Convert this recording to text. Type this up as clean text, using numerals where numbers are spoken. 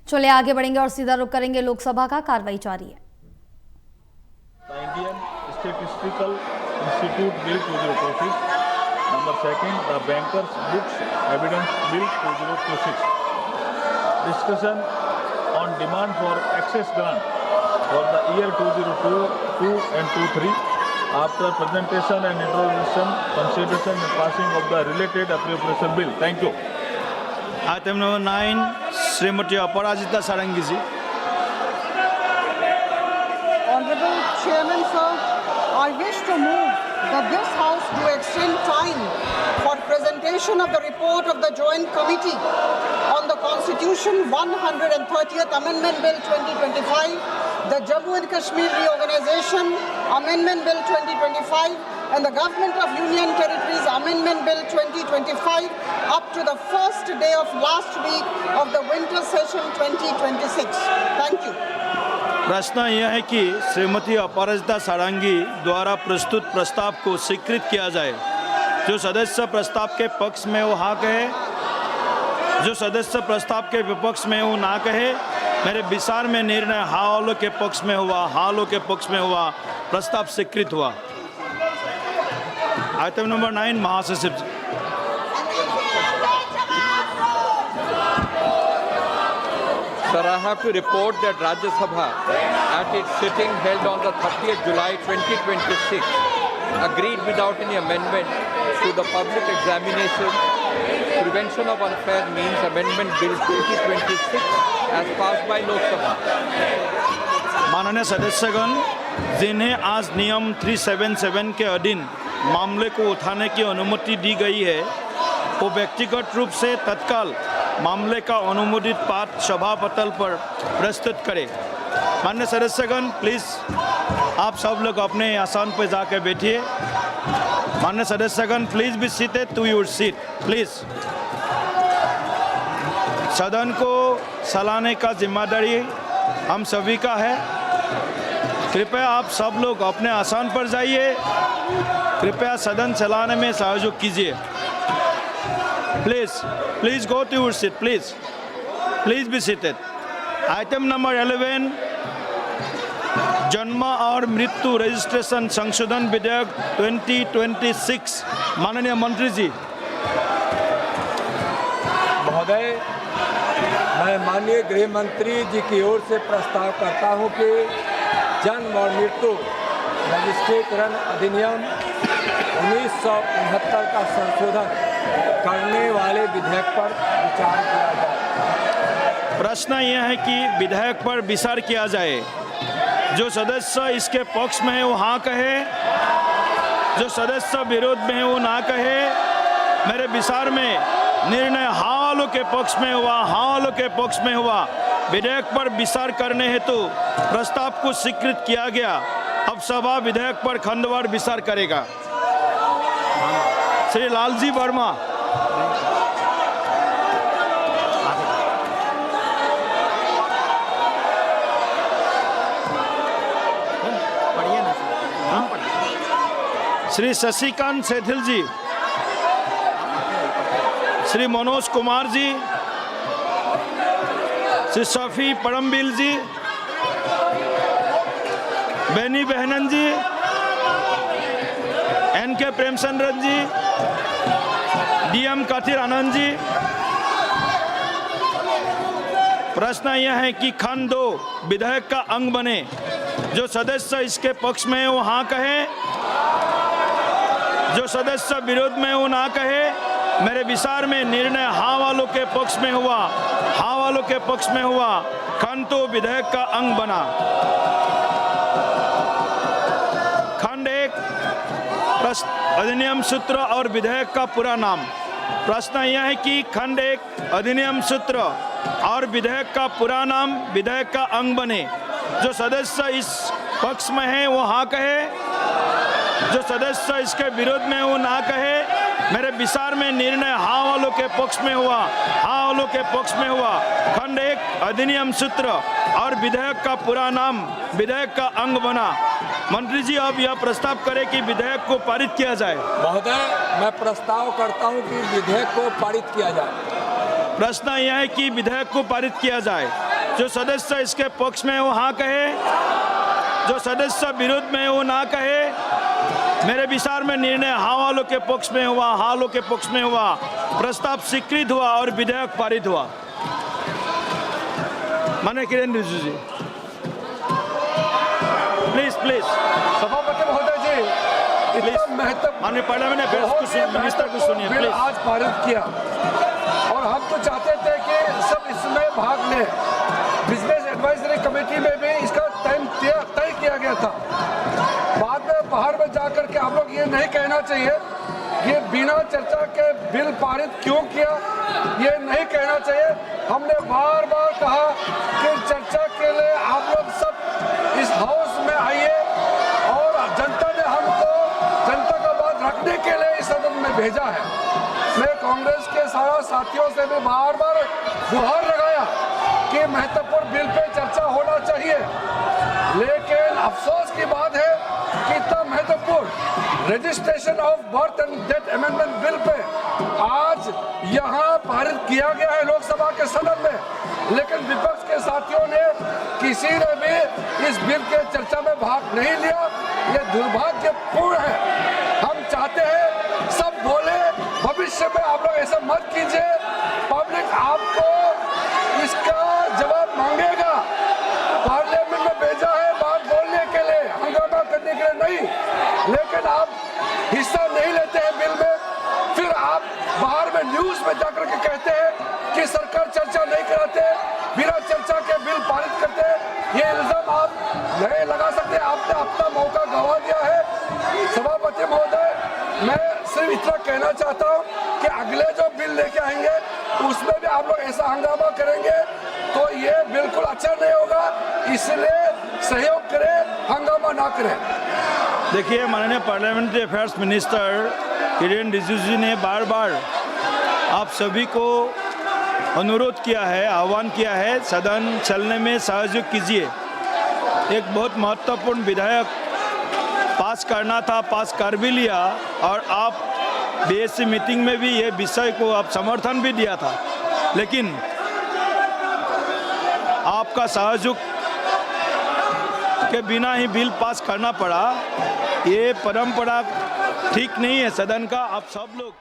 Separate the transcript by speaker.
Speaker 1: चलिए आगे बढ़ेंगे और सीधा रुख करेंगे लोकसभा का। कार्रवाई जारी है।
Speaker 2: Indian Statistical Institute Bill 2026, number second the Bankers Books Evidence Bill 2026, discussion on demand for excess grant for the year 2022 and 23 after presentation and introduction consideration and passing of the related appropriation bill. Thank you.
Speaker 3: Item number 9 Shrimati Aparajita Sarangi ji.
Speaker 4: Honorable Chairman, sir, I wish to move that this House do extend time for presentation of the report of the Joint Committee on the Constitution 130th Amendment Bill 2025, the Jammu and Kashmir Reorganization Amendment Bill 2025, and the Government of Union Territories Amendment Bill 2025 up to the first day of last week of the winter session 2026. Thank you.
Speaker 3: प्रश्न यह है कि श्रीमती अपराजिता सारंगी द्वारा प्रस्तुत प्रस्ताव को स्वीकृत किया जाए। जो सदस्य प्रस्ताव के पक्ष में वो हाँ कहे, जो सदस्य प्रस्ताव के विपक्ष में वो ना कहे। मेरे विचार में निर्णय हाँ वालों के पक्ष में हुआ, हाँ वालों के पक्ष में हुआ, प्रस्ताव स्वीकृत हुआ। आइटम नंबर 9 महासचिव जी।
Speaker 5: Sir, I have to report that Rajya Sabha at its sitting held on the 30th July 2026 agreed without any amendment to the Public Examination Prevention of Unfair Means Amendment Bill 2026 as passed by Lok Sabha.
Speaker 3: माननीय सदस्यगण, जिन्हें आज नियम 377 के अधीन मामले को उठाने की अनुमति दी गई है, वो व्यक्तिगत रूप से तत्काल मामले का अनुमोदित पाठ सभापटल पर प्रस्तुत करें। माननीय सदस्यगण, प्लीज़ आप सब लोग अपने आसन पर जाकर बैठिए। माननीय सदस्यगण, please be seated to your seat please. सदन को चलाने का जिम्मेदारी हम सभी का है। कृपया आप सब लोग अपने आसन पर जाइए। कृपया सदन चलाने में सहयोग कीजिए। Please go to your seat, please. Please be seated. Item number 11, जन्म और मृत्यु रजिस्ट्रेशन संशोधन विधेयक 2026। माननीय मंत्री जी।
Speaker 6: महोदय, मैं माननीय गृह मंत्री जी की ओर से प्रस्ताव करता हूं कि जन्म और मृत्यु रजिस्ट्रेशन अधिनियम 1969 का संशोधन करने वाले विधेयक पर विचार किया जाए।
Speaker 3: प्रश्न यह है कि विधेयक पर विचार किया जाए। जो सदस्य इसके पक्ष में है वो हाँ कहे, जो सदस्य विरोध में है वो ना कहे। मेरे विचार में निर्णय हाँ वालों के पक्ष में हुआ, हाँ वालों के पक्ष में हुआ। विधेयक पर विचार करने हेतु प्रस्ताव को स्वीकृत किया गया। अब सभा विधेयक पर खंडवार विचार करेगा। श्री लालजी वर्मा। श्री शशिकांत सेठिल जी, श्री मनोज कुमार जी, श्री शफी परमबिल जी, बेनी बहनन जी, एन.के. प्रेमचंद्रन जी, डी.एम. काथिर आनंद जी। प्रश्न यह है कि खंड 2 विधेयक का अंग बने। जो सदस्य इसके पक्ष में है वो हाँ कहे, जो सदस्य विरोध में वो ना कहे। मेरे विचार में निर्णय हाँ वालों के पक्ष में हुआ, हाँ वालों के पक्ष में हुआ। खंड 2 विधेयक का अंग बना। खंड 1 अधिनियम सूत्र और विधेयक का पूरा नाम। प्रश्न यह है कि खंड 1 अधिनियम सूत्र और विधेयक का पूरा नाम विधेयक का अंग बने। जो सदस्य इस पक्ष में है वो हाँ कहे, जो सदस्य इसके विरोध में वो ना कहे। मेरे विचार में निर्णय हाँ वालों के पक्ष में हुआ, हाँ वालों के पक्ष में हुआ। खंड 1 अधिनियम सूत्र और विधेयक का पूरा नाम विधेयक का अंग बना। मंत्री जी, अब यह प्रस्ताव करें कि विधेयक को पारित किया जाए।
Speaker 6: महोदय, मैं प्रस्ताव करता हूं कि विधेयक को पारित किया जाए।
Speaker 3: प्रश्न यह है कि विधेयक को पारित किया जाए। जो सदस्य इसके पक्ष में है वो हाँ कहे, जो सदस्य विरोध में है वो ना कहे। मेरे विचार में निर्णय हाँ वालों के पक्ष में हुआ, हाँ वालों के पक्ष में हुआ। प्रस्ताव स्वीकृत हुआ और विधेयक पारित हुआ। माननीय किरेन रिजिजू जी, प्लीज
Speaker 6: सभापति महोदय जी, इतना महत्वपूर्ण
Speaker 3: माननीय पार्लियामेंट मिनिस्टर को सुनिए
Speaker 6: बिल
Speaker 3: प्लीज।
Speaker 6: आज पारित किया और हम तो चाहते थे कि सब इसमें भाग लें। बिजनेस एडवाइजरी कमेटी में भी इसका टाइम तय किया गया था। बाद में बाहर में जाकर के हम लोग ये नहीं कहना चाहिए ये बिना चर्चा के बिल पारित क्यों किया, ये नहीं कहना चाहिए। हमने बार बार कहा कि चर्चा के लिए आप लोग सब इस हाउस में आइए और जनता ने हमको जनता का बात रखने के लिए इस सदन में भेजा है। मैं कांग्रेस के सारा साथियों से भी बार बार गुहार लगाया कि महत्वपूर्ण बिल पे चर्चा होना चाहिए, लेकिन अफसोस की बात है कि इतना महत्वपूर्ण registration of birth and death amendment bill pay आज यहाँ पारित किया गया है लोकसभा के सदन में, लेकिन विपक्ष के साथियों ने किसी ने भी इस बिल के चर्चा में भाग नहीं लिया। ये दुर्भाग्यपूर्ण है। हम चाहते हैं सब बोले, भविष्य में आप लोग ऐसा मत कीजिए। पब्लिक आपको इसका जवाब मांगेगा। पार्लियामेंट में भेजा है बात बोलने के लिए, हंगामा करने के लिए नहीं, लेकिन आप हिस्सा नहीं लेते हैं बिल में। फिर आप बाहर में न्यूज में जाकर के कहते हैं कि सरकार चर्चा नहीं कराते, बिना चर्चा के बिल पारित करते हैं। ये इल्जाम आप नहीं लगा सकते। आपने अपना मौका गंवा दिया है। सभापति महोदय, मैं सिर्फ इतना कहना चाहता हूँ कि अगले जो बिल लेके आएंगे उसमें भी आप लोग ऐसा हंगामा करेंगे तो ये बिल्कुल अच्छा नहीं होगा। इसलिए सहयोग करें, हंगामा ना करें।
Speaker 3: देखिए, माननीय parliamentary affairs minister Kiren Rijiju ने बार बार आप सभी को अनुरोध किया है, आह्वान किया है, सदन चलने में सहयोग कीजिए। एक बहुत महत्वपूर्ण विधेयक पास करना था, पास कर भी लिया और आप बीएससी मीटिंग में भी ये विषय को आप समर्थन भी दिया था, लेकिन आपका सहयोग के बिना ही बिल पास करना पड़ा। ये परंपरा ठीक नहीं है सदन का। आप सब लोग